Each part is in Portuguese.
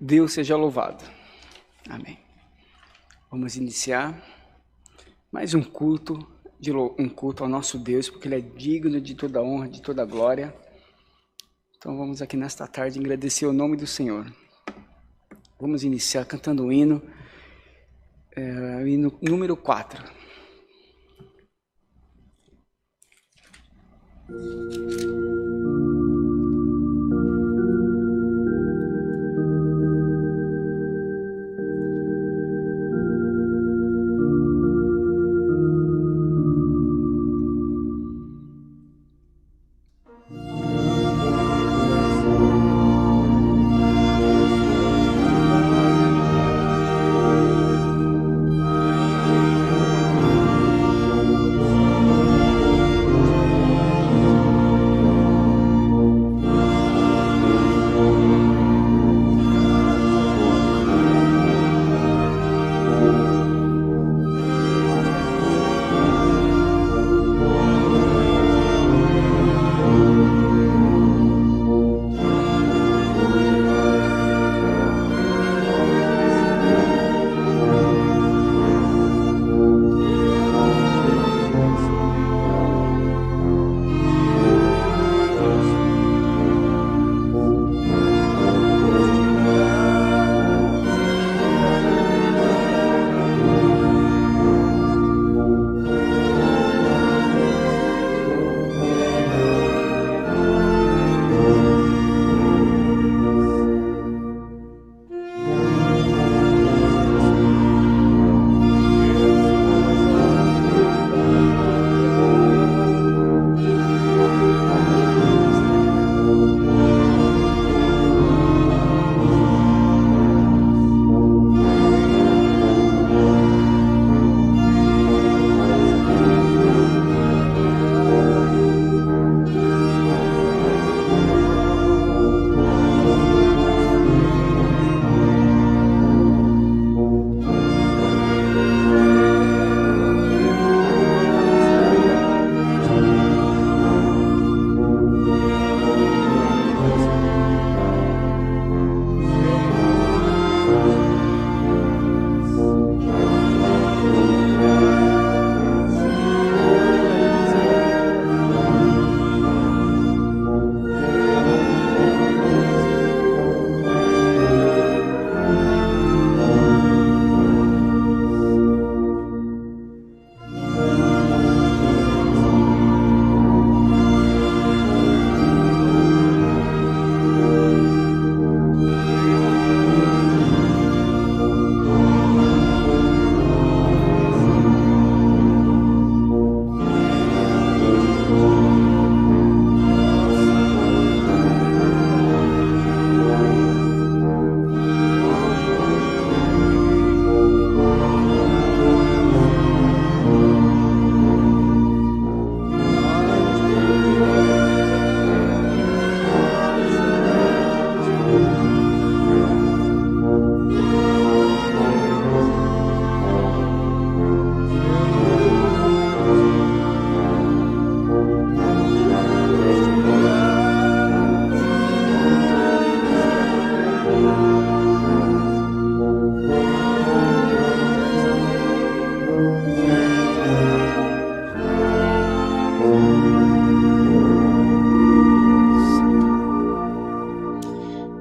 Deus seja louvado. Amém. Vamos iniciar mais um culto, um culto ao nosso Deus, porque Ele é digno de toda honra, de toda glória. Então vamos aqui nesta tarde agradecer o nome do Senhor. Vamos iniciar cantando o hino número 4.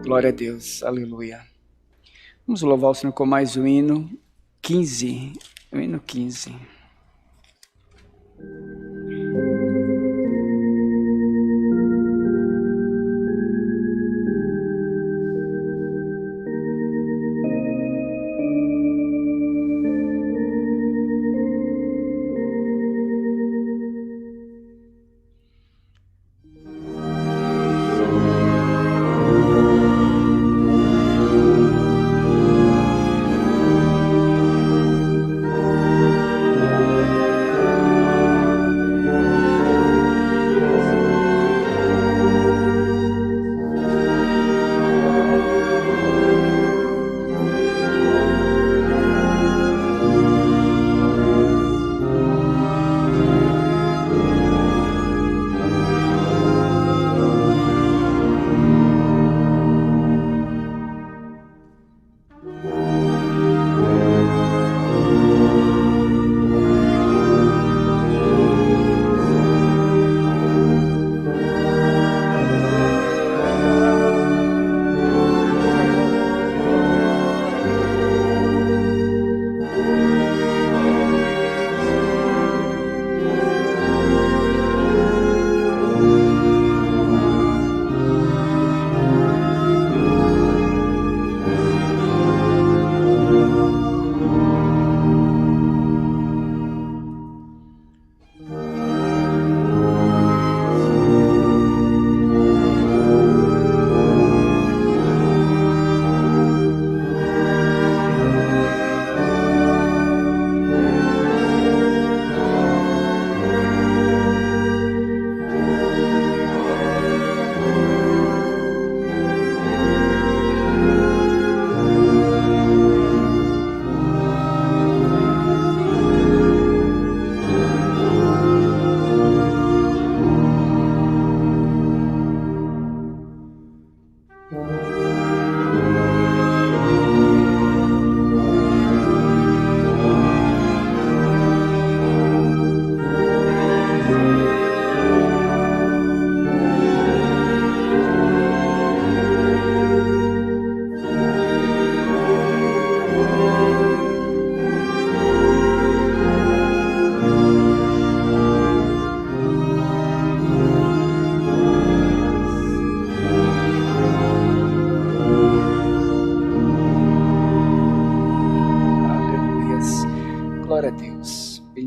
Glória a Deus, aleluia. Vamos louvar o Senhor com mais o hino 15. O hino 15.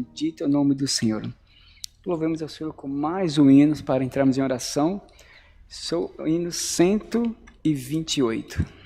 Bendito é o nome do Senhor. Louvemos ao Senhor com mais um hino para entrarmos em oração. Sou o hino 128.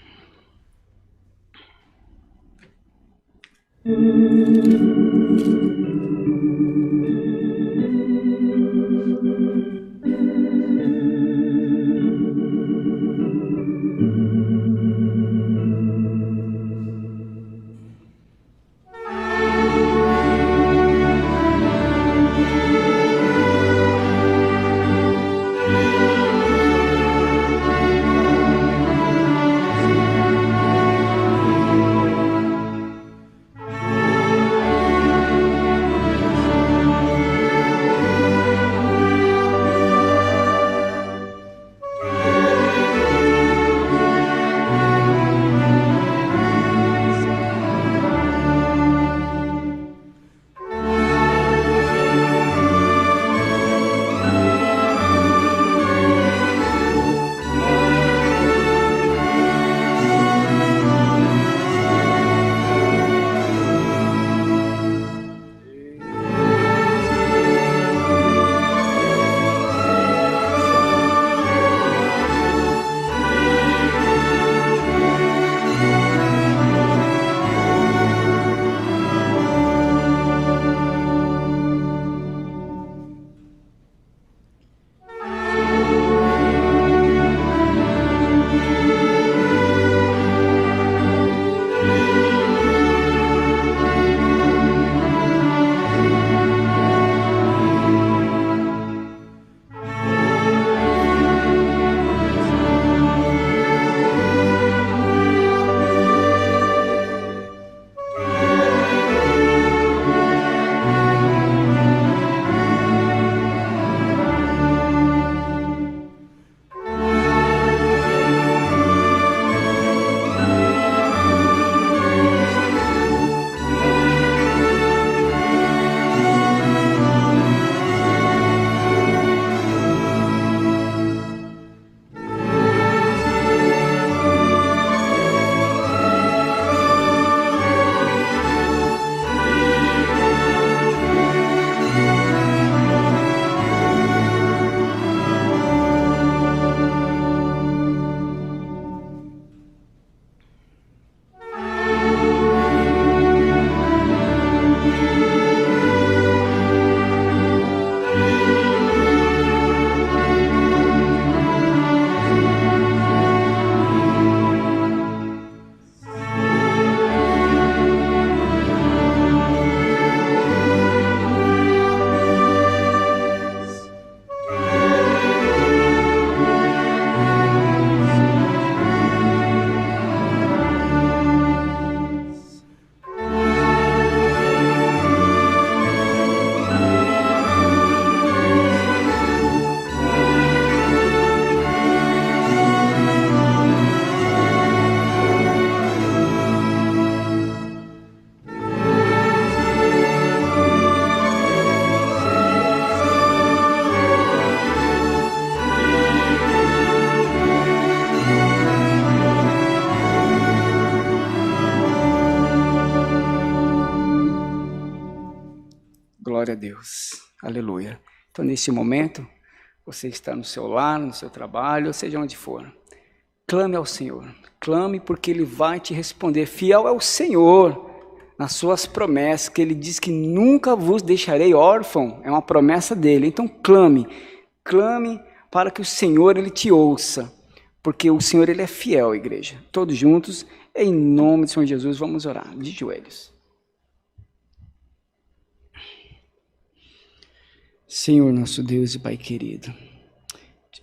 Glória a Deus. Aleluia. Então, nesse momento, você está no seu lar, no seu trabalho, ou seja onde for. Clame ao Senhor. Clame porque Ele vai te responder. Fiel é o Senhor nas suas promessas, que Ele diz que nunca vos deixarei órfão. É uma promessa dEle. Então, clame. Clame para que o Senhor, Ele te ouça. Porque o Senhor, Ele é fiel, igreja. Todos juntos, em nome do Senhor Jesus, vamos orar. De joelhos. Senhor, nosso Deus e Pai querido,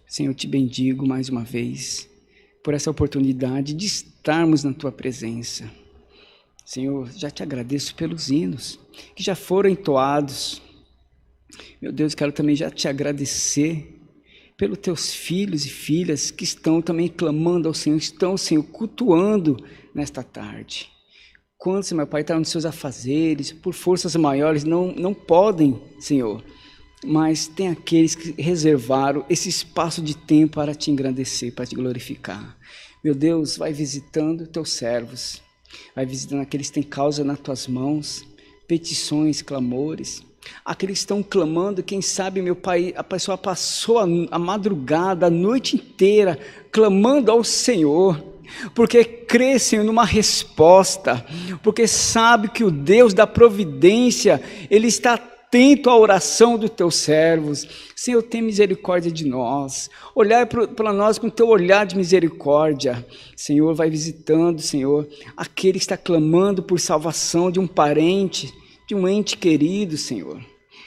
Senhor, te bendigo mais uma vez por essa oportunidade de estarmos na Tua presença. Senhor, já te agradeço pelos hinos que já foram entoados. Meu Deus, quero também já te agradecer pelos Teus filhos e filhas que estão também clamando ao Senhor, estão, Senhor, cultuando nesta tarde. Quantos, meu Pai, estão nos seus afazeres, por forças maiores, não podem, Senhor, mas tem aqueles que reservaram esse espaço de tempo para te engrandecer, para te glorificar. Meu Deus, vai visitando teus servos, vai visitando aqueles que têm causa nas tuas mãos, petições, clamores. Aqueles que estão clamando, quem sabe, meu Pai, a pessoa passou a madrugada, a noite inteira, clamando ao Senhor, porque crê, Senhor, numa resposta, porque sabe que o Deus da providência, Ele está atento à oração dos teus servos. Senhor, tem misericórdia de nós, olhar para nós com teu olhar de misericórdia. Senhor, vai visitando, Senhor, aquele que está clamando por salvação de um parente, de um ente querido, Senhor,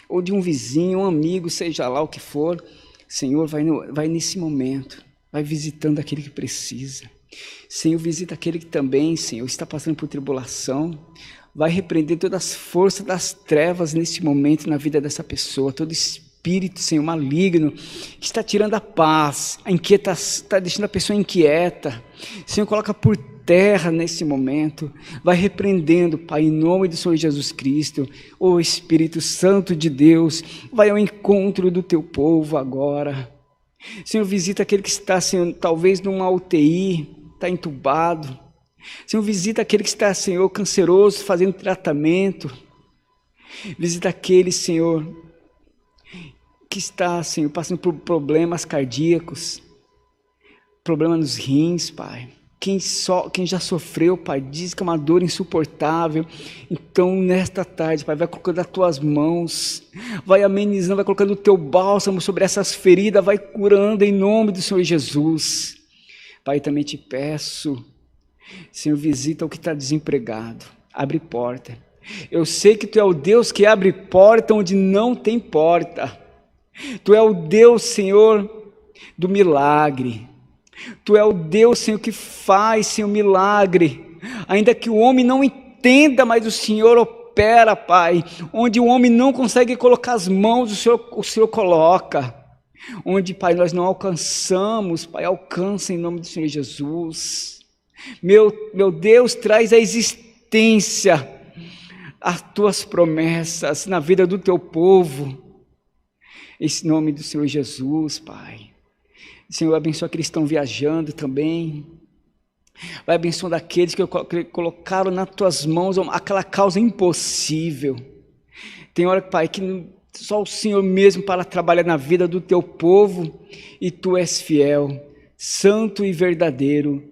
ou de um vizinho, um amigo, seja lá o que for. Senhor, vai nesse momento, vai visitando aquele que precisa. Senhor, visita aquele que também, Senhor, está passando por tribulação. Vai repreender todas as forças das trevas nesse momento na vida dessa pessoa, todo espírito, Senhor, maligno, que está tirando a paz, está deixando a pessoa inquieta. Senhor, coloca por terra nesse momento, vai repreendendo, Pai, em nome do Senhor Jesus Cristo. Ó Espírito Santo de Deus, vai ao encontro do teu povo agora. Senhor, visita aquele que está, Senhor, talvez numa UTI, está entubado. Senhor, visita aquele que está, Senhor, canceroso, fazendo tratamento. Visita aquele, Senhor, que está, Senhor, passando por problemas cardíacos, problema nos rins, Pai. Quem já sofreu, Pai, diz que é uma dor insuportável. Então, nesta tarde, Pai, vai colocando nas tuas mãos, vai amenizando, vai colocando o teu bálsamo sobre essas feridas, vai curando em nome do Senhor Jesus. Pai, também te peço, Senhor, visita o que está desempregado, abre porta. Eu sei que Tu é o Deus que abre porta onde não tem porta. Tu é o Deus, Senhor, do milagre. Tu é o Deus, Senhor, que faz, Senhor, milagre. Ainda que o homem não entenda, mas o Senhor opera, Pai. Onde o homem não consegue colocar as mãos, o Senhor coloca. Onde, Pai, nós não alcançamos, Pai, alcança em nome do Senhor Jesus. Meu Deus, traz a existência as Tuas promessas na vida do Teu povo. Em nome do Senhor Jesus, Pai. Senhor, abençoa aqueles que estão viajando também. Vai abençoando aqueles que colocaram nas Tuas mãos aquela causa impossível. Tem hora, Pai, que só o Senhor mesmo para trabalhar na vida do Teu povo, e Tu és fiel, santo e verdadeiro.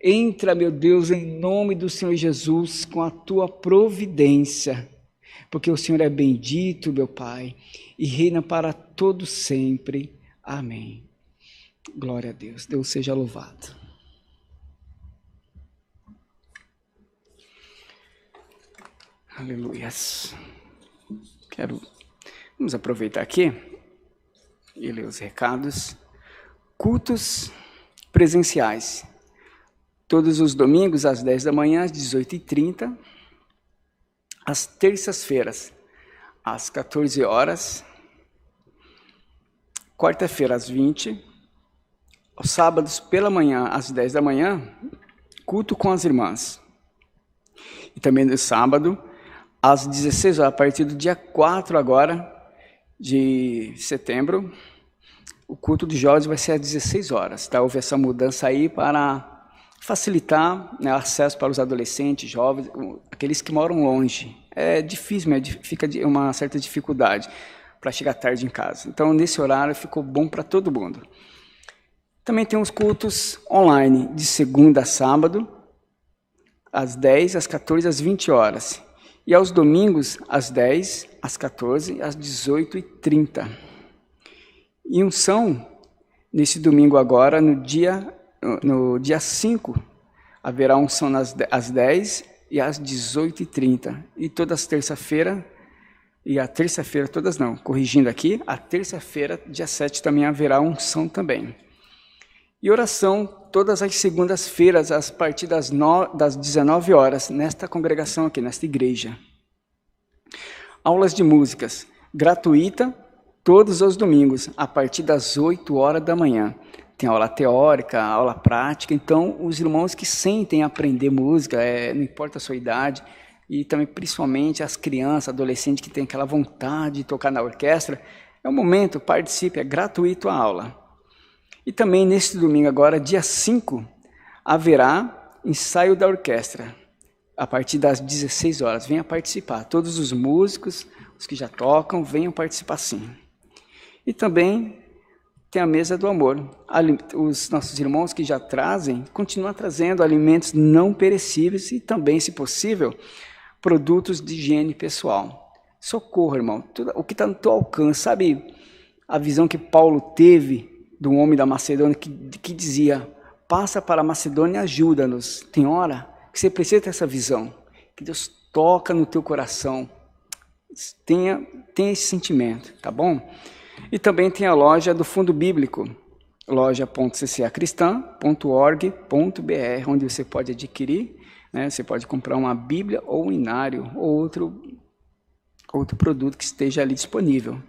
Entra, meu Deus, em nome do Senhor Jesus, com a Tua providência, porque o Senhor é bendito, meu Pai, e reina para todo sempre. Amém. Glória a Deus. Deus seja louvado. Aleluias. Vamos aproveitar aqui e ler os recados. Cultos presenciais. Todos os domingos, às 10 da manhã, às 18h30. Às terças-feiras, às 14 horas. Quarta-feira, às 20. Aos sábados, pela manhã, às 10 da manhã, culto com as irmãs. E também no sábado, às 16 horas, a partir do dia 4 agora, de setembro, o culto de jovens vai ser às 16 horas. Tá? Houve essa mudança aí para facilitar, né, acesso para os adolescentes, jovens, aqueles que moram longe. É difícil, né? Fica uma certa dificuldade para chegar tarde em casa. Então, nesse horário, ficou bom para todo mundo. Também tem os cultos online, de segunda a sábado, às 10, às 14, às 20 horas. E aos domingos, às 10, às 14, às 18h30. E unção, nesse domingo agora, no dia 5, haverá unção às 10 e às 18h30. E todas as terça-feira, e a terça-feira, todas não, corrigindo aqui, a terça-feira, dia 7, também haverá unção também. E oração todas as segundas-feiras, a partir das 19 horas, nesta congregação aqui, nesta igreja. Aulas de músicas, gratuita, todos os domingos, a partir das 8 horas da manhã. Tem aula teórica, aula prática, então os irmãos que sentem aprender música, não importa a sua idade, e também principalmente as crianças, adolescentes que têm aquela vontade de tocar na orquestra, é o momento, participe, é gratuito a aula. E também neste domingo agora, dia 5, haverá ensaio da orquestra. a partir das 16 horas. Venha participar. Todos os músicos, os que já tocam, venham participar sim. E também tem a mesa do amor. Os nossos irmãos que já trazem, continuam trazendo alimentos não perecíveis e também, se possível, produtos de higiene pessoal. Socorro, irmão. Tudo, o que está no teu alcance. Sabe a visão que Paulo teve do homem da Macedônia que dizia: passa para a Macedônia e ajuda-nos. Tem hora que você precisa ter essa visão. Que Deus toca no teu coração. Tenha esse sentimento, tá bom? E também tem a loja do Fundo Bíblico, loja.ccacristã.org.br, onde você pode adquirir, né? Você pode comprar uma Bíblia ou um inário, ou outro produto que esteja ali disponível.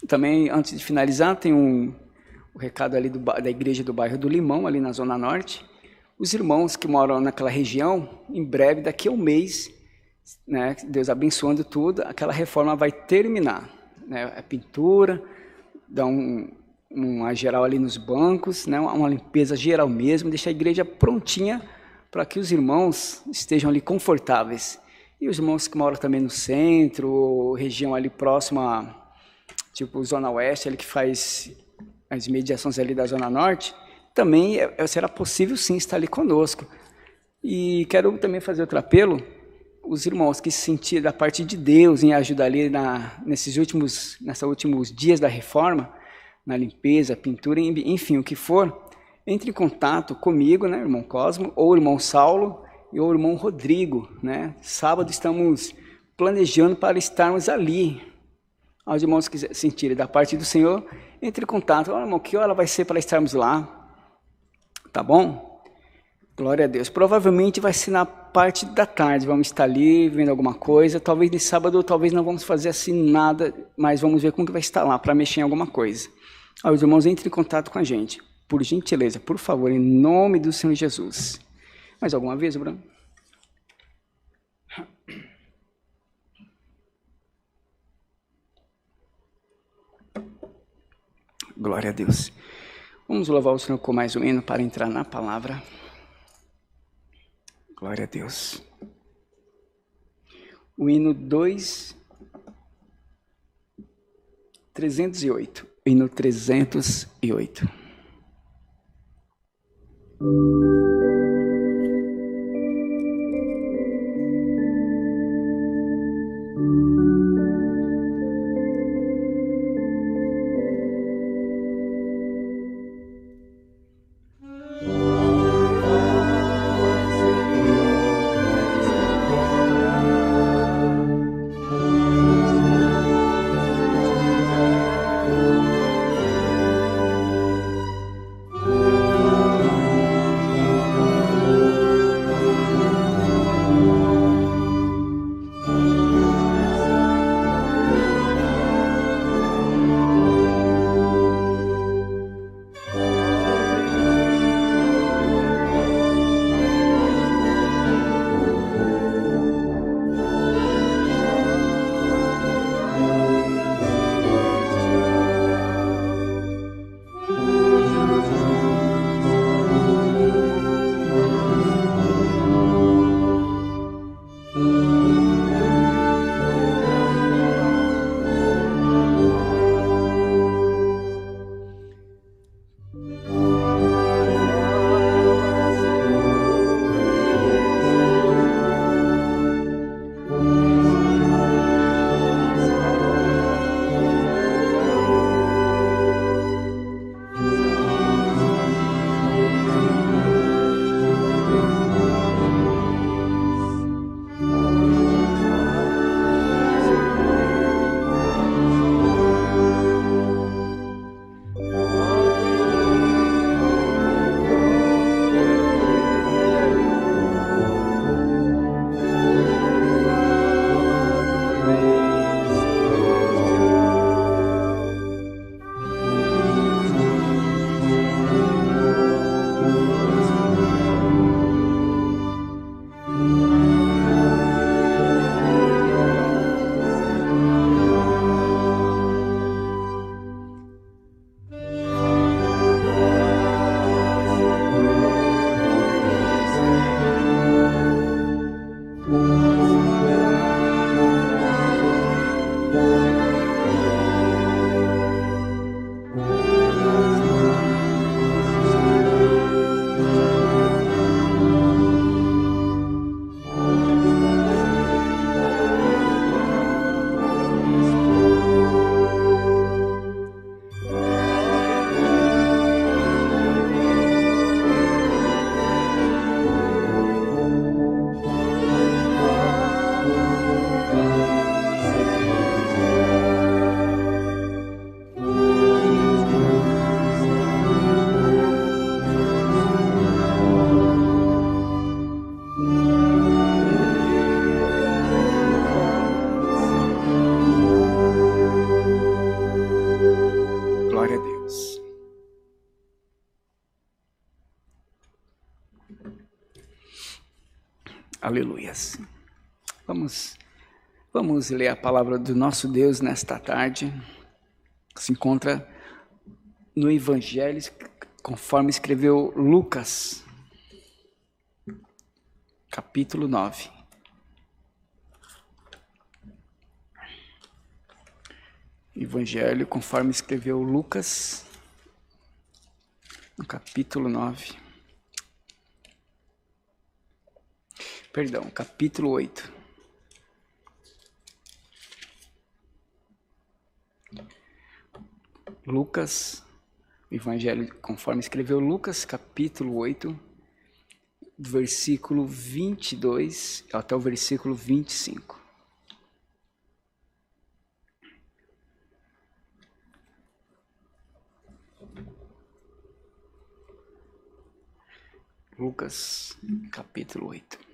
Também, antes de finalizar, tem o recado ali da igreja do bairro do Limão, ali na Zona Norte. Os irmãos que moram naquela região, em breve, daqui a um mês, né, Deus abençoando tudo, aquela reforma vai terminar. Né, a pintura, dá uma geral ali nos bancos, né, uma limpeza geral mesmo, deixar a igreja prontinha para que os irmãos estejam ali confortáveis. E os irmãos que moram também no centro, região ali próxima, tipo Zona Oeste, ali que faz as mediações ali da Zona Norte, também será possível sim estar ali conosco. E quero também fazer outro apelo, os irmãos que se sentiram da parte de Deus em ajudar ali nesses últimos dias da reforma, na limpeza, pintura, enfim, o que for, entre em contato comigo, né, irmão Cosmo, ou o irmão Saulo, e o irmão Rodrigo, né? Sábado estamos planejando para estarmos ali. Aos irmãos que se sentirem da parte do Senhor, entre em contato. Olha, irmão, que hora vai ser para estarmos lá? Tá bom? Glória a Deus. Provavelmente vai ser na parte da tarde, vamos estar ali vendo alguma coisa. Talvez nesse sábado, talvez não vamos fazer assim nada, mas vamos ver como que vai estar lá para mexer em alguma coisa. Os irmãos, entrem em contato com a gente. Por gentileza, por favor, em nome do Senhor Jesus. Mais alguma vez, Bruno? Glória a Deus. Vamos louvar o Senhor com mais um hino para entrar na palavra. Glória a Deus. O hino 308. Hino 308. Aleluias. Vamos ler a palavra do nosso Deus nesta tarde. Se encontra no Evangelho, conforme escreveu Lucas, capítulo 9. Evangelho, conforme escreveu Lucas, no capítulo 9. Perdão, capítulo 8. Lucas, Evangelho conforme escreveu Lucas, capítulo 8, do versículo 22 até o versículo 25. Lucas, capítulo 8.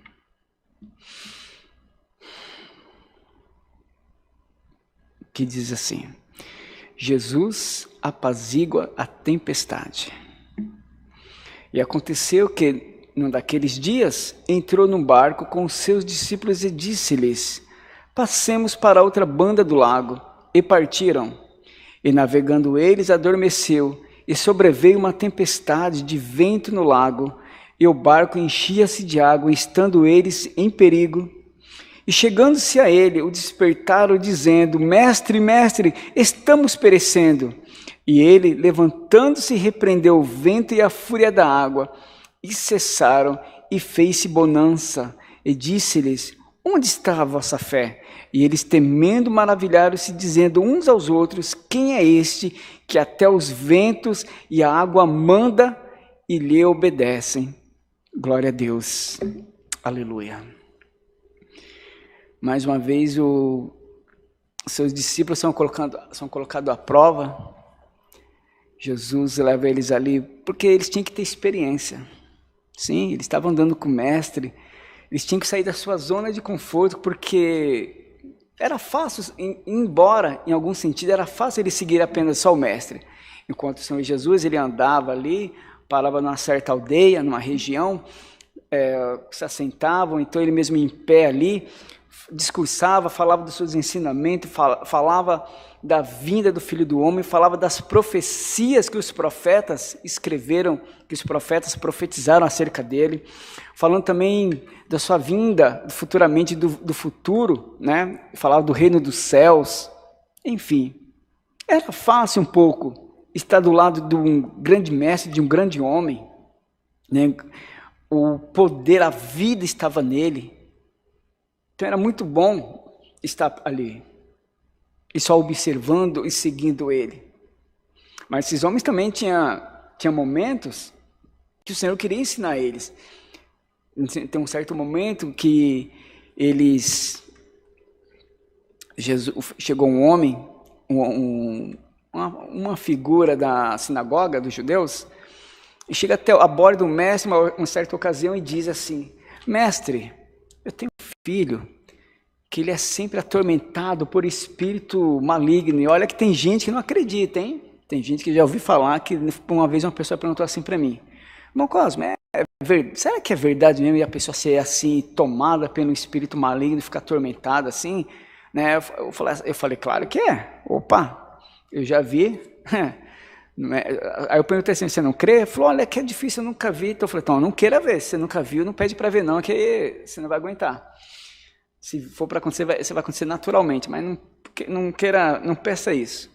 Que diz assim: Jesus apazigua a tempestade. E aconteceu que, num daqueles dias, entrou num barco com os seus discípulos e disse-lhes: passemos para outra banda do lago. E partiram. E navegando eles, adormeceu, e sobreveio uma tempestade de vento no lago, e o barco enchia-se de água, estando eles em perigo. E chegando-se a ele, o despertaram, dizendo: Mestre, mestre, estamos perecendo. E ele, levantando-se, repreendeu o vento e a fúria da água, e cessaram, e fez-se bonança. E disse-lhes: onde está a vossa fé? E eles, temendo, maravilharam-se, dizendo uns aos outros: quem é este, que até os ventos e a água manda, e lhe obedecem? Glória a Deus. Aleluia. Mais uma vez, seus discípulos são colocados à prova. Jesus leva eles ali, porque eles tinham que ter experiência. Sim, eles estavam andando com o mestre, eles tinham que sair da sua zona de conforto, porque era fácil, embora em algum sentido, era fácil ele seguir apenas só o mestre. Enquanto o Senhor Jesus, ele andava ali, parava numa certa aldeia, numa região, se assentavam, então ele mesmo em pé ali, discursava, falava dos seus ensinamentos, falava da vinda do Filho do Homem, falava das profecias que os profetas escreveram, que os profetas profetizaram acerca dele, falando também da sua vinda, futuramente do futuro, né? Falava do reino dos céus, enfim. Era fácil um pouco estar do lado de um grande mestre, de um grande homem, né? O poder, a vida estava nele. Então era muito bom estar ali, e só observando e seguindo ele. Mas esses homens também tinham momentos que o Senhor queria ensinar eles. Tem um certo momento que chegou um homem, uma figura da sinagoga dos judeus, e chega até a borda do mestre uma certa ocasião e diz assim: mestre, eu tenho um filho que ele é sempre atormentado por espírito maligno. E olha que tem gente que não acredita, hein? Tem gente que já ouviu falar, que uma vez uma pessoa perguntou assim para mim: irmão Cosme, será que é verdade mesmo e a pessoa ser assim, tomada pelo espírito maligno e ficar atormentada assim? Né? Eu falei, claro que é. Opa, eu já vi. Aí eu perguntei assim: você não crê? Ele falou: olha, que é difícil, eu nunca vi. Então eu falei: então, não queira ver. Se você nunca viu, não pede para ver não, que você não vai aguentar. Se for para acontecer, vai acontecer naturalmente, mas não peça isso.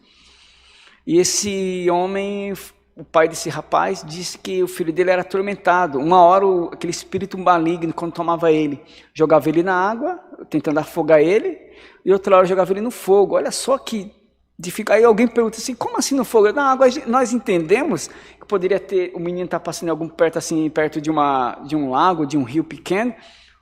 E esse homem, o pai desse rapaz, disse que o filho dele era atormentado. Uma hora, aquele espírito maligno, quando tomava ele, jogava ele na água, tentando afogar ele, e outra hora jogava ele no fogo. Olha só que dificuldade. Aí alguém pergunta assim: como assim no fogo? Na água nós entendemos que poderia ter, o menino está passando perto de um lago, de um rio pequeno,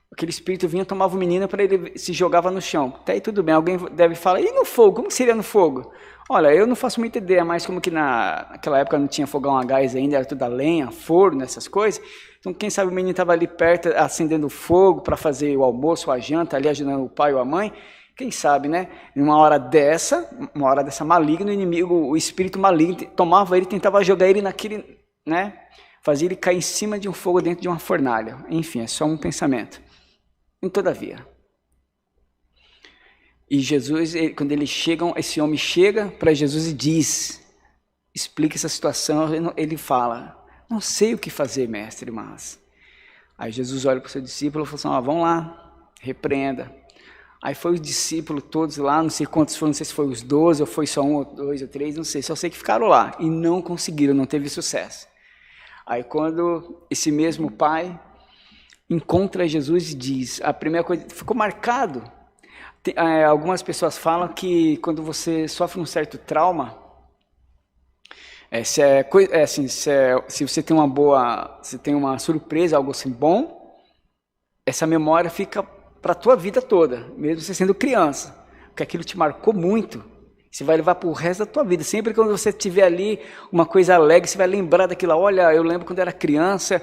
aquele espírito vinha, tomava o menino, para ele se jogava no chão. Até aí tudo bem, alguém deve falar: e no fogo? Como seria no fogo? Olha, eu não faço muita ideia, mas como que naquela época não tinha fogão a gás ainda, era tudo a lenha, forno, essas coisas. Então quem sabe o menino estava ali perto, acendendo fogo para fazer o almoço, a janta, ali ajudando o pai ou a mãe. Quem sabe, né? Uma hora dessa maligna, o inimigo, o espírito maligno, tomava ele, tentava jogar ele naquele, né? Fazia ele cair em cima de um fogo dentro de uma fornalha. Enfim, é só um pensamento. Todavia. E Jesus, quando eles chegam, esse homem chega para Jesus e diz, explica essa situação, ele fala, não sei o que fazer, mestre, mas... Aí Jesus olha para o seu discípulo e falou assim, vão lá, repreenda. Aí foi os discípulos todos lá, não sei quantos foram, não sei se foi os 12, ou foi só 1, ou 2, ou 3, não sei, só sei que ficaram lá e não conseguiram, não teve sucesso. Aí quando esse mesmo pai encontra Jesus e diz, a primeira coisa, ficou marcado. Algumas pessoas falam que quando você sofre um certo trauma, se você tem se tem uma surpresa, algo assim bom, essa memória fica para a tua vida toda, mesmo você sendo criança, porque aquilo te marcou muito, você vai levar para o resto da tua vida, sempre quando você tiver ali uma coisa alegre, você vai lembrar daquilo, olha, eu lembro quando eu era criança,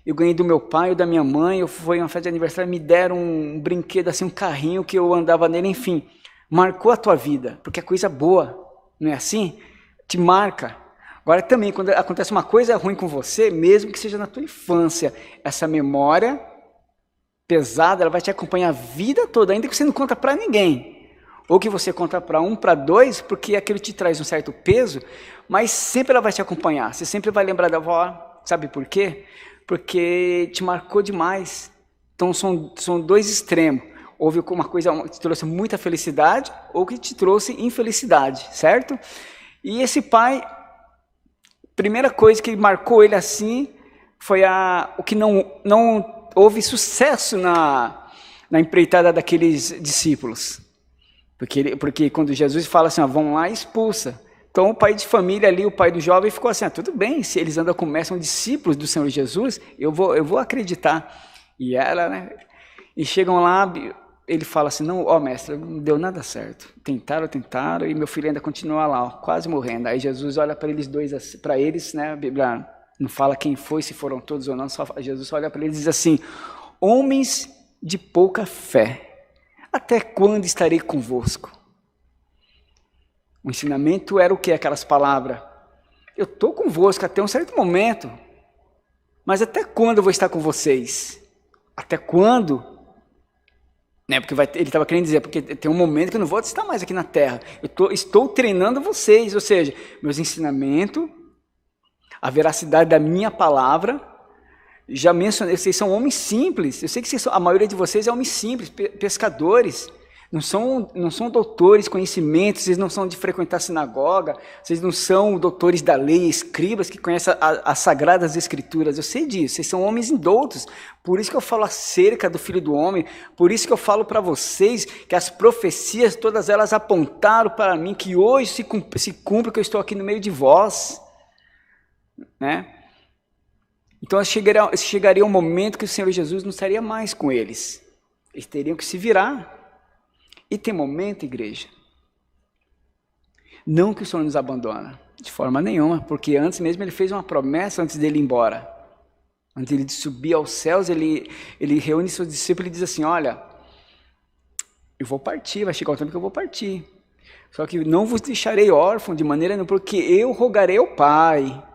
eu ganhei do meu pai ou da minha mãe, eu fui em uma festa de aniversário, me deram um brinquedo, assim, um carrinho que eu andava nele, enfim, marcou a tua vida, porque é coisa boa, não é assim? Te marca. Agora também, quando acontece uma coisa ruim com você, mesmo que seja na tua infância, essa memória pesada, ela vai te acompanhar a vida toda, ainda que você não conta para ninguém, ou que você conta para 1, para 2, porque aquilo te traz um certo peso, mas sempre ela vai te acompanhar, você sempre vai lembrar da avó, sabe por quê? Porque te marcou demais. Então são dois extremos. Houve uma coisa que te trouxe muita felicidade ou que te trouxe infelicidade, certo? E esse pai, primeira coisa que marcou ele assim foi o que não houve sucesso na empreitada daqueles discípulos. Porque quando Jesus fala assim, vão lá e expulsa. Então o pai de família ali, o pai do jovem ficou assim, tudo bem, se eles andam são discípulos do Senhor Jesus, eu vou acreditar. E ela, né? E chegam lá, ele fala assim, não, mestre, não deu nada certo. Tentaram, e meu filho ainda continua lá, quase morrendo. Aí Jesus olha para eles dois, para eles, né? A Bíblia não fala quem foi, se foram todos ou não, Jesus olha para eles e diz assim, homens de pouca fé, até quando estarei convosco? O ensinamento era o que? Aquelas palavras. Eu estou convosco até um certo momento. Mas até quando eu vou estar com vocês? Até quando? Porque ele estava querendo dizer, porque tem um momento que eu não vou estar mais aqui na terra. Estou treinando vocês, ou seja, meus ensinamentos, a veracidade da minha palavra. Já mencionei, vocês são homens simples. Eu sei que a maioria de vocês é homens simples, pescadores. Não são doutores, conhecimentos, vocês não são de frequentar a sinagoga, vocês não são doutores da lei, escribas que conhecem as sagradas escrituras, eu sei disso, vocês são homens indoutos, por isso que eu falo acerca do Filho do Homem, por isso que eu falo para vocês que as profecias, todas elas apontaram para mim, que hoje se cumpre que eu estou aqui no meio de vós, né? Então chegaria um momento que o Senhor Jesus não estaria mais com eles, eles teriam que se virar. E tem momento, igreja, não que o Senhor nos abandona, de forma nenhuma, porque antes mesmo ele fez uma promessa antes dele ir embora. Antes de subir aos céus, ele reúne seus discípulos e diz assim, olha, eu vou partir, vai chegar o tempo que eu vou partir. Só que não vos deixarei órfão de maneira nenhuma, porque eu rogarei ao Pai,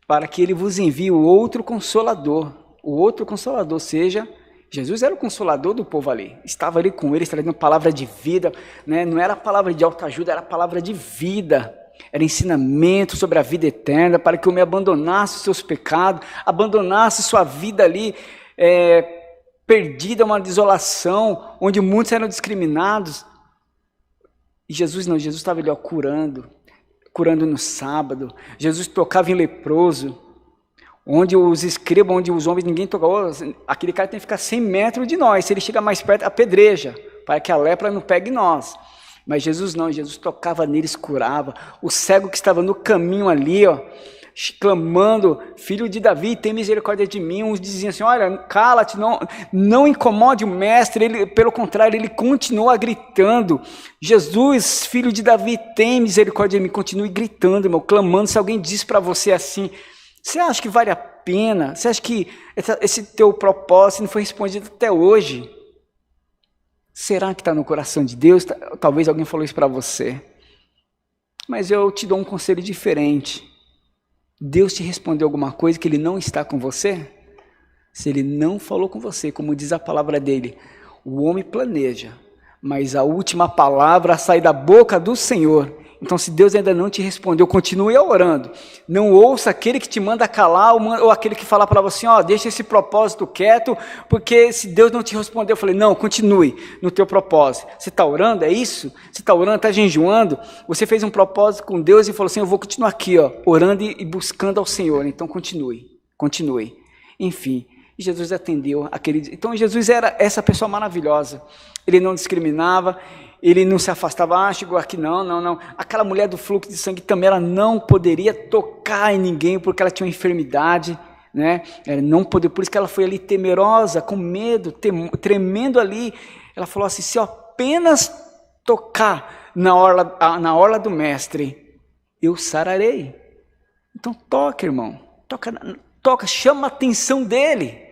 para que ele vos envie o outro Consolador. O outro Consolador, seja... Jesus era o consolador do povo ali, estava ali com eles, trazendo palavra de vida, né? Não era palavra de autoajuda, era palavra de vida, era ensinamento sobre a vida eterna, para que eu me abandonasse os seus pecados, abandonasse sua vida ali, perdida, uma desolação, onde muitos eram discriminados. E Jesus não, Jesus estava ali curando no sábado, Jesus tocava em leproso, onde os escribas, onde os homens, ninguém tocou, aquele cara tem que ficar 100 metros de nós, se ele chega mais perto, apedreja, para que a lepra não pegue nós. Mas Jesus não, Jesus tocava neles, curava, o cego que estava no caminho ali, clamando, filho de Davi, tem misericórdia de mim, uns diziam assim, olha, cala-te, não incomode o mestre, ele, pelo contrário, ele continua gritando, Jesus, filho de Davi, tem misericórdia de mim, continue gritando, irmão, clamando. Se alguém diz para você assim, você acha que vale a pena? Você acha que esse teu propósito não foi respondido até hoje? Será que está no coração de Deus? Talvez alguém falou isso para você. Mas eu te dou um conselho diferente. Deus te respondeu alguma coisa que Ele não está com você? Se ele não falou com você, como diz a palavra dele, o homem planeja, mas a última palavra sai da boca do Senhor. Então, se Deus ainda não te respondeu, continue orando. Não ouça aquele que te manda calar ou aquele que fala para você, deixa esse propósito quieto, porque se Deus não te respondeu, eu falei, não, continue no teu propósito. Você está orando, é isso? Você está orando, está jejuando? Você fez um propósito com Deus e falou assim, eu vou continuar aqui, orando e buscando ao Senhor. Então, continue. Enfim, Jesus atendeu aquele... Então, Jesus era essa pessoa maravilhosa. Ele não discriminava, ele não se afastava, chegou aqui, não. Aquela mulher do fluxo de sangue também, ela não poderia tocar em ninguém, porque ela tinha uma enfermidade, né? Ela não poderia, por isso que ela foi ali temerosa, com medo, tremendo ali. Ela falou assim, se eu apenas tocar na orla do mestre, eu sararei. Então toca, irmão, toca, chama a atenção dele.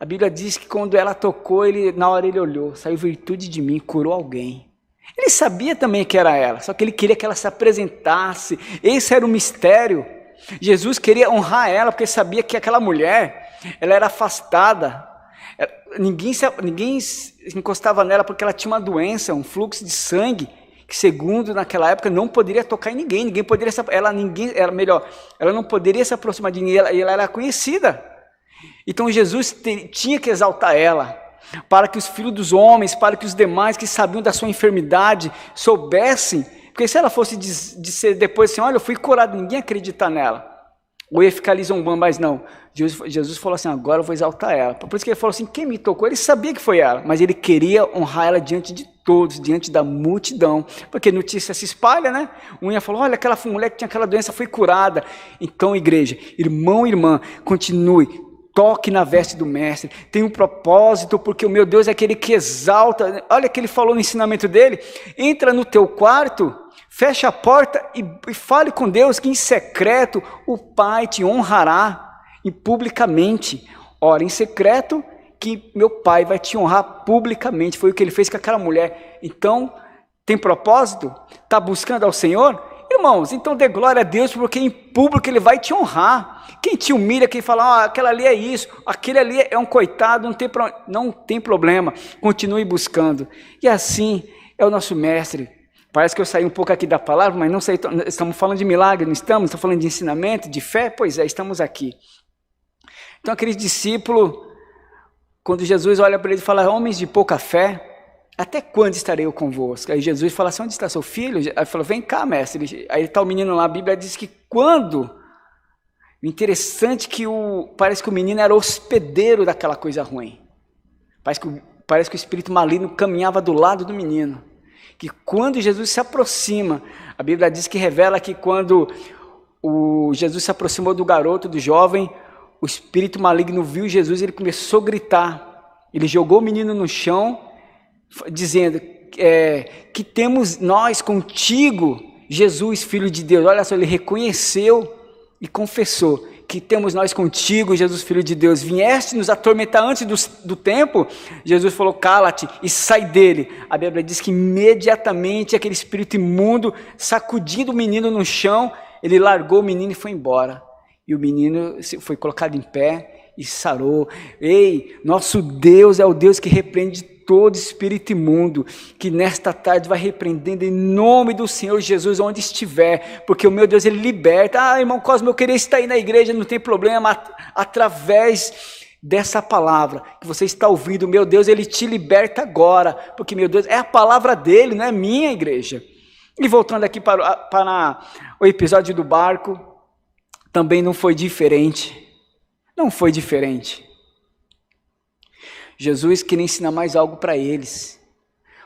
A Bíblia diz que quando ela tocou, na hora ele olhou, saiu virtude de mim, curou alguém. Ele sabia também que era ela, só que ele queria que ela se apresentasse. Esse era o mistério. Jesus queria honrar ela, porque sabia que aquela mulher, ela era afastada. Ninguém se encostava nela porque ela tinha uma doença, um fluxo de sangue, que segundo naquela época não poderia tocar em ninguém poderia, ela não poderia se aproximar de ninguém, ela era conhecida. Então Jesus tinha que exaltar ela, para que os filhos dos homens, para que os demais que sabiam da sua enfermidade soubessem, porque se ela fosse dizer depois assim, olha, eu fui curado, ninguém ia acreditar nela, ou ia ficar ali zombando, mas não, Jesus falou assim, agora eu vou exaltar ela. Por isso que ele falou assim, quem me tocou? Ele sabia que foi ela, mas ele queria honrar ela diante de todos, diante da multidão, porque notícia se espalha, né? Um ia falar, olha, aquela mulher que tinha aquela doença foi curada. Então, igreja, irmão e irmã, continue, toque na veste do mestre, tem um propósito, porque o meu Deus é aquele que exalta. Olha o que ele falou no ensinamento dele, entra no teu quarto, fecha a porta e fale com Deus, que em secreto o Pai te honrará e publicamente. Ora, em secreto que meu Pai vai te honrar publicamente. Foi o que ele fez com aquela mulher. Então, tem propósito? Está buscando ao Senhor? Irmãos, então dê glória a Deus, porque em público ele vai te honrar. Quem te humilha, quem fala, aquela ali é isso, aquele ali é um coitado, não tem problema, continue buscando. E assim é o nosso mestre. Parece que eu saí um pouco aqui da palavra, mas não sei, estamos falando de milagre, não estamos? Estamos falando de ensinamento, de fé? Pois é, estamos aqui. Então aquele discípulo, quando Jesus olha para ele e fala, homens de pouca fé, até quando estarei eu convosco? Aí Jesus fala assim, onde está seu filho? Aí ele falou, vem cá, mestre. Aí está o menino lá, a Bíblia diz que quando... O interessante é que parece que o menino era hospedeiro daquela coisa ruim. Parece que o espírito maligno caminhava do lado do menino. Que quando Jesus se aproxima, a Bíblia diz que revela que quando Jesus se aproximou do garoto, do jovem, o espírito maligno viu Jesus e ele começou a gritar. Ele jogou o menino no chão, dizendo que temos nós contigo, Jesus, Filho de Deus. Olha só, ele reconheceu e confessou que temos nós contigo, Jesus, Filho de Deus. Vieste nos atormentar antes do tempo? Jesus falou, cala-te e sai dele. A Bíblia diz que imediatamente aquele espírito imundo, sacudindo o menino no chão, ele largou o menino e foi embora. E o menino foi colocado em pé e sarou. Ei, nosso Deus é o Deus que repreende todo espírito imundo, que nesta tarde vai repreendendo em nome do Senhor Jesus onde estiver, porque o meu Deus, ele liberta. Irmão Cosmo, eu queria estar aí na igreja, não tem problema, através dessa palavra que você está ouvindo, meu Deus, ele te liberta agora, porque meu Deus, é a palavra dele, não é minha, igreja. E voltando aqui para o episódio do barco, também não foi diferente, Jesus queria ensinar mais algo para eles.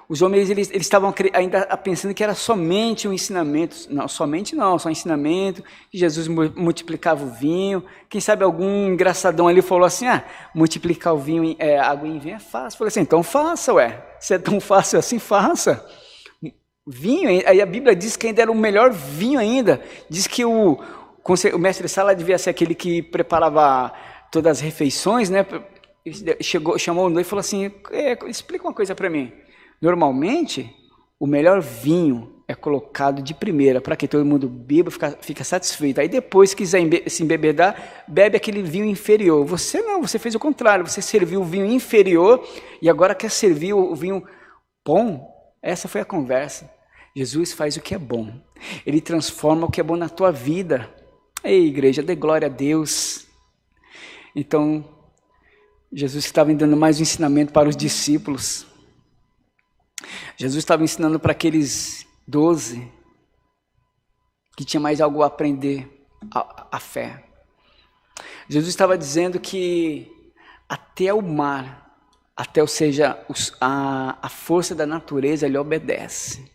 Os homens eles estavam ainda pensando que era somente um ensinamento. Não, somente não, só um ensinamento, que Jesus multiplicava o vinho. Quem sabe algum engraçadão ali falou assim, multiplicar o vinho, água em vinho é fácil. Falei assim, então faça, se é tão fácil assim, faça. Vinho, aí a Bíblia diz que ainda era o melhor vinho ainda. Diz que o mestre Sala devia ser aquele que preparava todas as refeições, né? Chamou o noivo e falou assim, explica uma coisa para mim. Normalmente, o melhor vinho é colocado de primeira, para que todo mundo beba, fica satisfeito. Aí depois, quiser se embebedar, bebe aquele vinho inferior. Você não, você fez o contrário, você serviu o vinho inferior e agora quer servir o vinho bom. Essa foi a conversa. Jesus faz o que é bom. Ele transforma o que é bom na tua vida. Ei, igreja, dê glória a Deus. Então, Jesus estava dando mais um ensinamento para os discípulos. Jesus estava ensinando para aqueles 12 que tinha mais algo a aprender, a fé. Jesus estava dizendo que até o mar, ou seja, a força da natureza lhe obedece.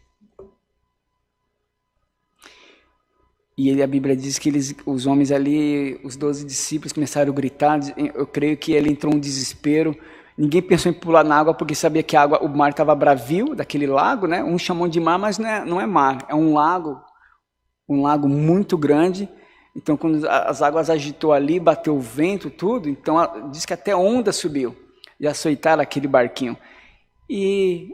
E a Bíblia diz que os homens ali, os 12 discípulos começaram a gritar. Eu creio que ele entrou em desespero. Ninguém pensou em pular na água porque sabia que o mar estava bravio, daquele lago, né? Um chamam de mar, mas não é mar, é um lago muito grande. Então, quando as águas agitou ali, bateu o vento, tudo, então diz que até onda subiu e açoitaram aquele barquinho. E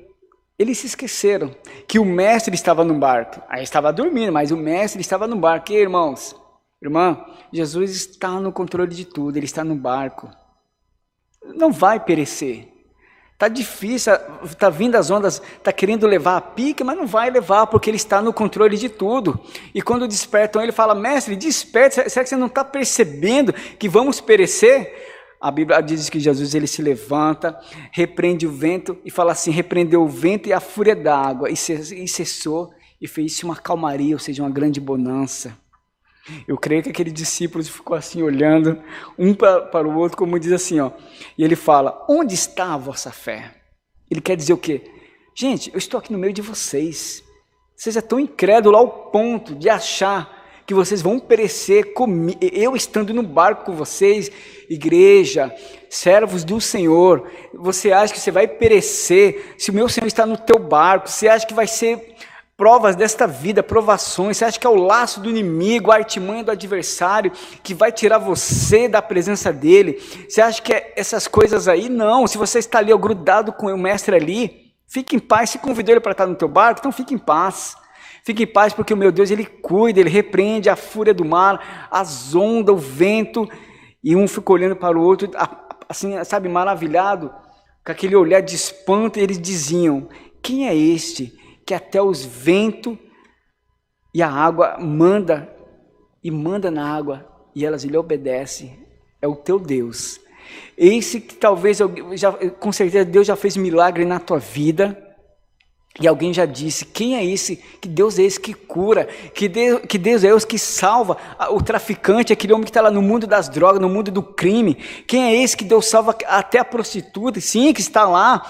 eles se esqueceram que o mestre estava no barco. Aí estava dormindo, mas o mestre estava no barco. E irmãos, irmã, Jesus está no controle de tudo, ele está no barco. Não vai perecer. Está difícil, está vindo as ondas, está querendo levar a pique, mas não vai levar, porque ele está no controle de tudo. E quando despertam ele, fala, mestre, desperte, será que você não está percebendo que vamos perecer? A Bíblia diz que Jesus ele se levanta, repreende o vento e fala assim, repreendeu o vento e a fúria da água, e cessou, e fez-se uma calmaria, ou seja, uma grande bonança. Eu creio que aquele discípulo ficou assim, olhando um para o outro, como diz assim, ó. E ele fala, onde está a vossa fé? Ele quer dizer o quê? Gente, eu estou aqui no meio de vocês. Vocês estão incrédulos ao ponto de achar que vocês vão perecer comigo, eu estando no barco com vocês, igreja, servos do Senhor. Você acha que você vai perecer se o meu Senhor está no teu barco? Você acha que vai ser provas desta vida, provações? Você acha que é o laço do inimigo, a artimanha do adversário que vai tirar você da presença dele? Você acha que é essas coisas aí? Não, se você está ali ó, grudado com o mestre ali, fique em paz. Se convidou ele para estar no teu barco, então fique em paz. Fique em paz porque o meu Deus, ele cuida, ele repreende a fúria do mar, as ondas, o vento. E um ficou olhando para o outro, assim, sabe, maravilhado, com aquele olhar de espanto, e eles diziam, quem é este que até os ventos e a água manda na água e elas lhe obedecem? É o teu Deus. Esse que talvez, com certeza Deus já fez milagre na tua vida e alguém já disse, quem é esse? Que Deus é esse que cura, que Deus é esse que salva o traficante, aquele homem que está lá no mundo das drogas, no mundo do crime. Quem é esse que Deus salva até a prostituta? Sim, que está lá.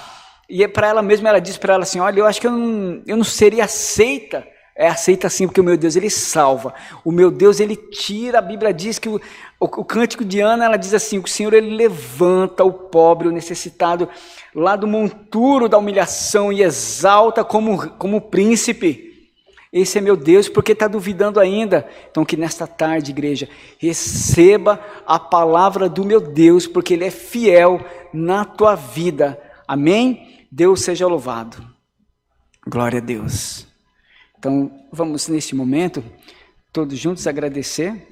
E para ela mesma, ela disse para ela assim, olha, eu acho que eu não seria aceita. É aceita sim, porque o meu Deus, ele salva. O meu Deus, ele tira. A Bíblia diz que o cântico de Ana, ela diz assim, o Senhor, ele levanta o pobre, o necessitado, lá do monturo da humilhação e exalta como príncipe. Esse é meu Deus, porque está duvidando ainda? Então que nesta tarde, igreja, receba a palavra do meu Deus, porque ele é fiel na tua vida. Amém? Deus seja louvado. Glória a Deus. Então, vamos neste momento, todos juntos agradecer,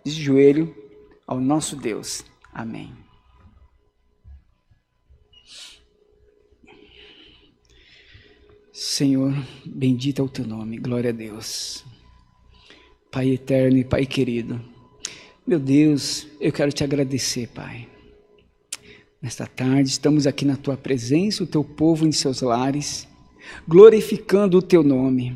de joelho, ao nosso Deus. Amém. Senhor, bendito é o teu nome, glória a Deus. Pai eterno e Pai querido, meu Deus, eu quero te agradecer, Pai. Nesta tarde, estamos aqui na tua presença, o teu povo em seus lares, glorificando o teu nome.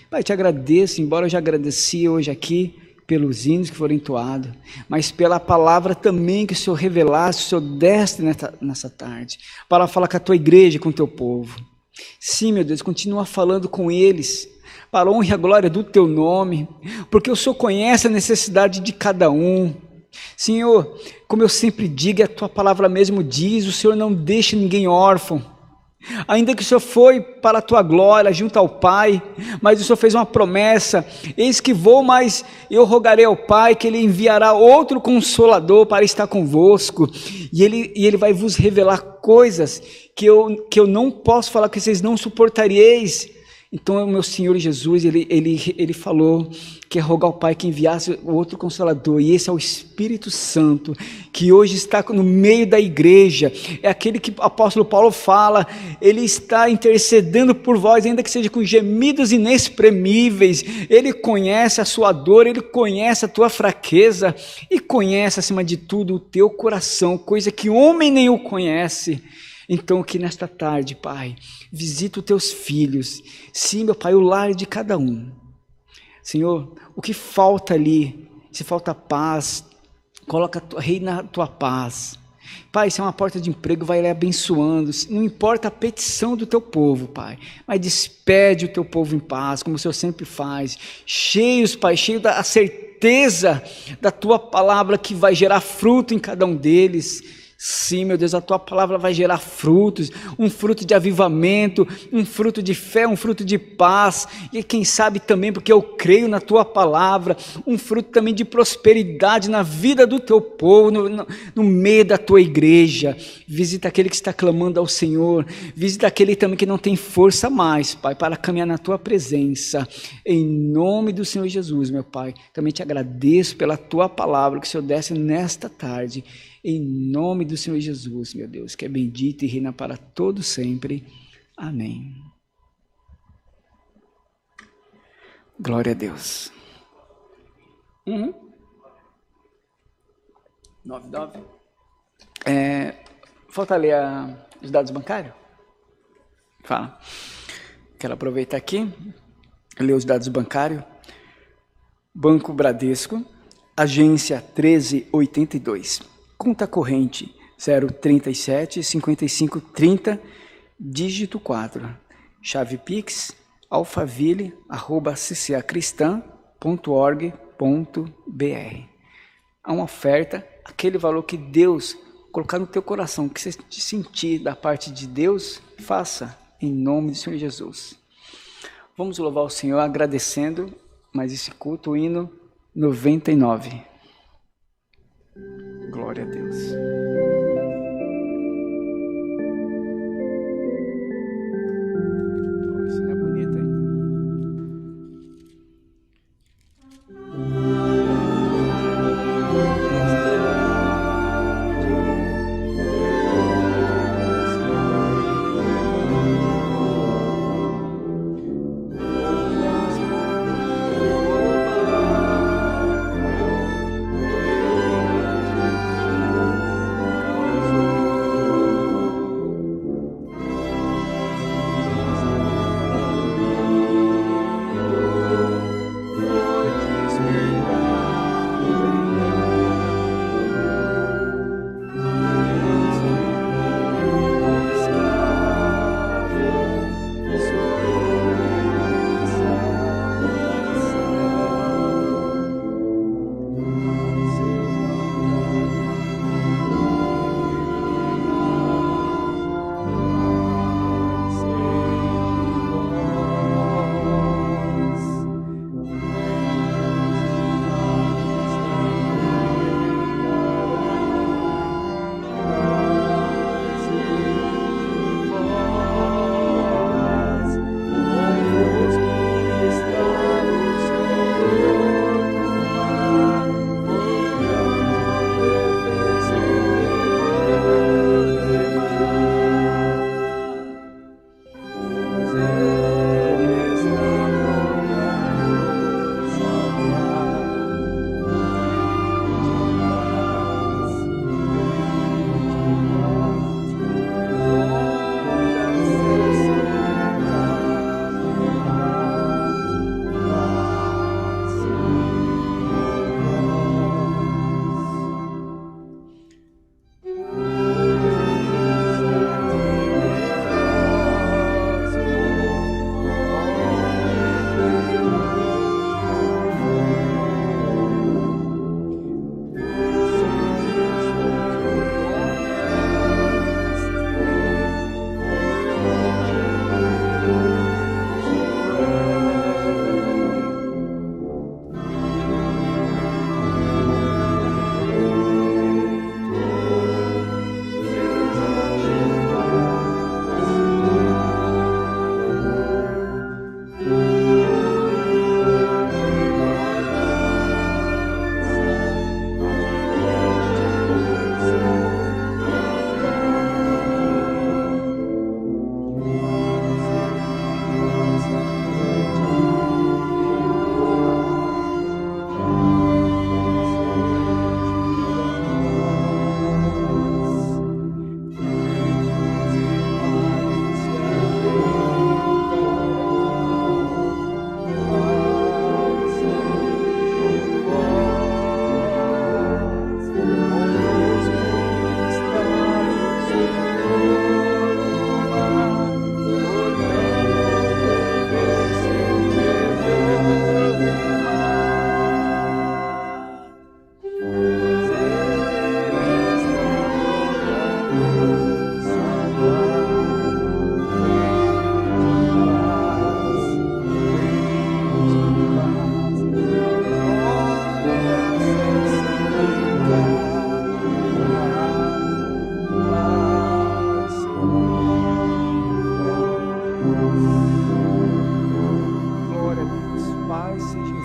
Pai, te agradeço, embora eu já agradeci hoje aqui pelos hinos que foram entoados, mas pela palavra também que o Senhor revelasse, o Senhor deste nessa tarde, para falar com a tua igreja, com o teu povo. Sim, meu Deus, continua falando com eles, para a honra e a glória do teu nome, porque o Senhor conhece a necessidade de cada um. Senhor, como eu sempre digo, a tua palavra mesmo diz, o Senhor não deixa ninguém órfão. Ainda que o Senhor foi para a tua glória junto ao Pai, mas o Senhor fez uma promessa: eis que vou, mas eu rogarei ao Pai que Ele enviará outro Consolador para estar convosco, e Ele vai vos revelar coisas que eu não posso falar, que vocês não suportareis. Então o meu Senhor Jesus, ele falou que ia rogar ao Pai que enviasse o outro Consolador, e esse é o Espírito Santo, que hoje está no meio da igreja, é aquele que o apóstolo Paulo fala, ele está intercedendo por vós, ainda que seja com gemidos inexprimíveis. Ele conhece a sua dor, ele conhece a tua fraqueza, e conhece acima de tudo o teu coração, coisa que homem nenhum conhece. Então que nesta tarde, Pai, visita os teus filhos, sim, meu Pai, o lar de cada um. Senhor, o que falta ali, se falta paz, coloca reina a tua paz. Pai, se é uma porta de emprego, vai ali abençoando, não importa a petição do teu povo, Pai, mas despede o teu povo em paz, como o Senhor sempre faz, cheios, Pai, cheios da certeza da tua palavra que vai gerar fruto em cada um deles. Sim, meu Deus, a tua palavra vai gerar frutos, um fruto de avivamento, um fruto de fé, um fruto de paz, e quem sabe também, porque eu creio na tua palavra, um fruto também de prosperidade na vida do teu povo, no meio da tua igreja. Visita aquele que está clamando ao Senhor, visita aquele também que não tem força mais, Pai, para caminhar na tua presença, em nome do Senhor Jesus, meu Pai. Também te agradeço pela tua palavra que o Senhor desse nesta tarde, em nome do Senhor Jesus, meu Deus, que é bendito e reina para todo sempre. Amém. Glória a Deus. 99. Falta ler os dados bancários? Fala. Quero aproveitar aqui, ler os dados bancários. Banco Bradesco, agência 1382. Conta corrente 037 55 30, dígito 4. Chave Pix, alfaville@ccacristã.org.br. Há uma oferta, aquele valor que Deus colocar no teu coração, que você sentir da parte de Deus, faça em nome do Senhor Jesus. Vamos louvar o Senhor agradecendo mais esse culto, o hino 99. Glória a Deus. Isso não é bonito, hein?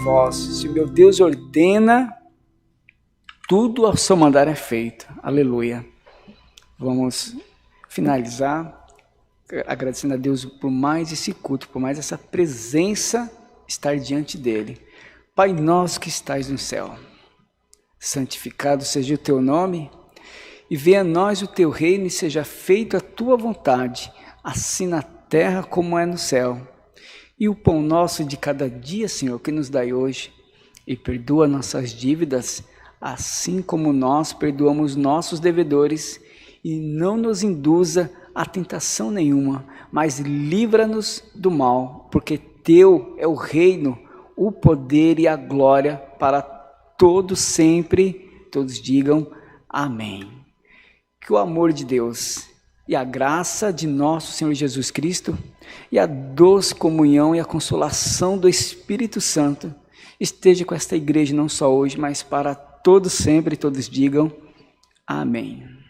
voz. Se o meu Deus ordena, tudo ao seu mandar é feito. Aleluia. Vamos finalizar agradecendo a Deus por mais esse culto, por mais essa presença estar diante dele. Pai nosso que estais no céu, santificado seja o teu nome, e venha a nós o teu reino, e seja feita a tua vontade, assim na terra como é no céu. E o pão nosso de cada dia, Senhor, que nos dai hoje, e perdoa nossas dívidas, assim como nós perdoamos nossos devedores, e não nos induza a tentação nenhuma, mas livra-nos do mal, porque teu é o reino, o poder e a glória para todos sempre. Todos digam amém. Que o amor de Deus e a graça de nosso Senhor Jesus Cristo e a doce comunhão e a consolação do Espírito Santo esteja com esta igreja não só hoje, mas para todos sempre. Todos digam amém.